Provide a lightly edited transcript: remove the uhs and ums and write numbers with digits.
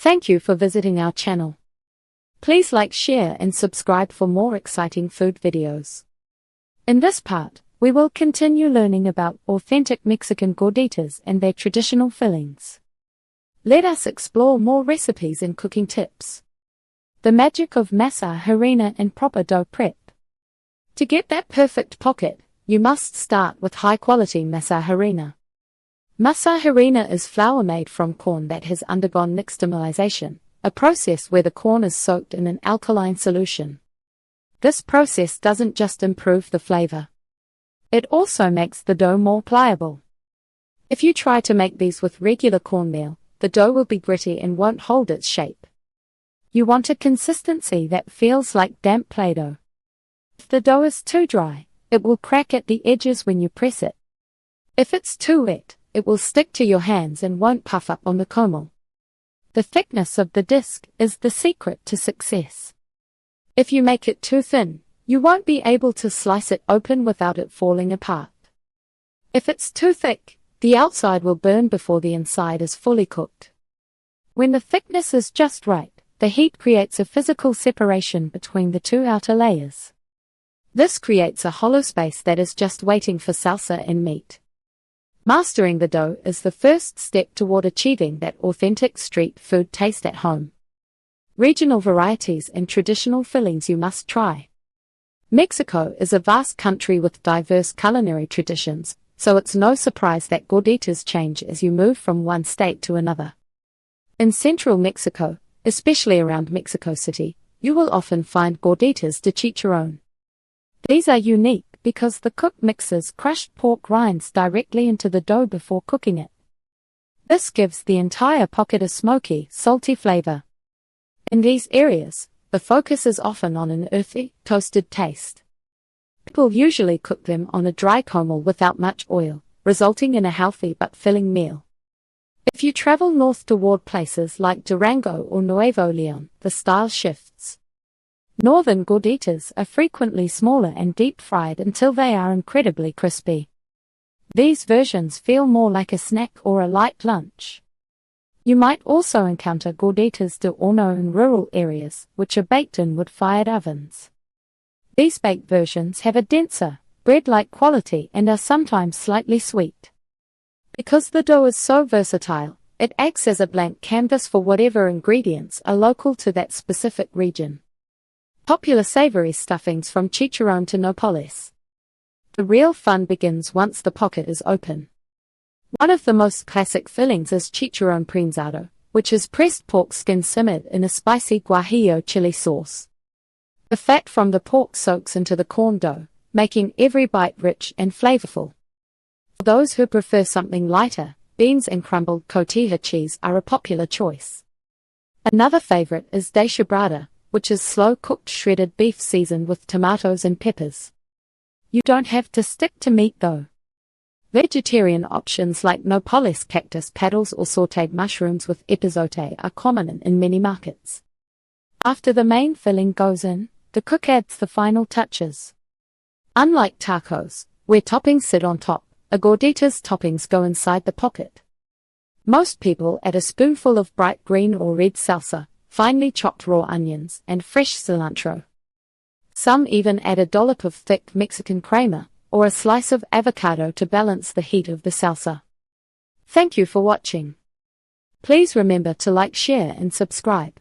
Thank you for visiting our channel. Please like, share and subscribe for more exciting food videos. In this part, we will continue learning about authentic Mexican gorditas and their traditional fillings. Let us explore more recipes and cooking tips. The magic of masa harina and proper dough prep. To get that perfect pocket, you must start with high-quality masa harina. Masa harina is flour made from corn that has undergone nixtamalization, a process where the corn is soaked in an alkaline solution. This process doesn't just improve the flavor. It also makes the dough more pliable. If you try to make these with regular cornmeal, the dough will be gritty and won't hold its shape. You want a consistency that feels like damp Play-Doh. If the dough is too dry, it will crack at the edges when you press it. If it's too wet, it will stick to your hands and won't puff up on the comal. The thickness of the disc is the secret to success. If you make it too thin, you won't be able to slice it open without it falling apart. If it's too thick, the outside will burn before the inside is fully cooked. When the thickness is just right, the heat creates a physical separation between the two outer layers. This creates a hollow space that is just waiting for salsa and meat. Mastering the dough is the first step toward achieving that authentic street food taste at home. Regional varieties and traditional fillings you must try. Mexico is a vast country with diverse culinary traditions, so it's no surprise that gorditas change as you move from one state to another. In central Mexico, especially around Mexico City, you will often find gorditas de chicharrón. These are unique because the cook mixes crushed pork rinds directly into the dough before cooking it. This gives the entire pocket a smoky, salty flavor. In these areas, the focus is often on an earthy, toasted taste. People usually cook them on a dry comal without much oil, resulting in a healthy but filling meal. If you travel north toward places like Durango or Nuevo León, the style shifts. Northern gorditas are frequently smaller and deep-fried until they are incredibly crispy. These versions feel more like a snack or a light lunch. You might also encounter gorditas de horno in rural areas, which are baked in wood-fired ovens. These baked versions have a denser, bread-like quality and are sometimes slightly sweet. Because the dough is so versatile, it acts as a blank canvas for whatever ingredients are local to that specific region. Popular savory stuffings from chicharrón to nopales. The real fun begins once the pocket is open. One of the most classic fillings is chicharrón prensado, which is pressed pork skin simmered in a spicy guajillo chili sauce. The fat from the pork soaks into the corn dough, making every bite rich and flavorful. For those who prefer something lighter, beans and crumbled cotija cheese are a popular choice. Another favorite is deshebrada, which is slow-cooked shredded beef seasoned with tomatoes and peppers. You don't have to stick to meat though. Vegetarian options like nopales cactus paddles or sautéed mushrooms with epazote are common in many markets. After the main filling goes in, the cook adds the final touches. Unlike tacos, where toppings sit on top, a gordita's toppings go inside the pocket. Most people add a spoonful of bright green or red salsa, finely chopped raw onions, and fresh cilantro. Some even add a dollop of thick Mexican crema, or a slice of avocado to balance the heat of the salsa. Thank you for watching. Please remember to like, share and subscribe.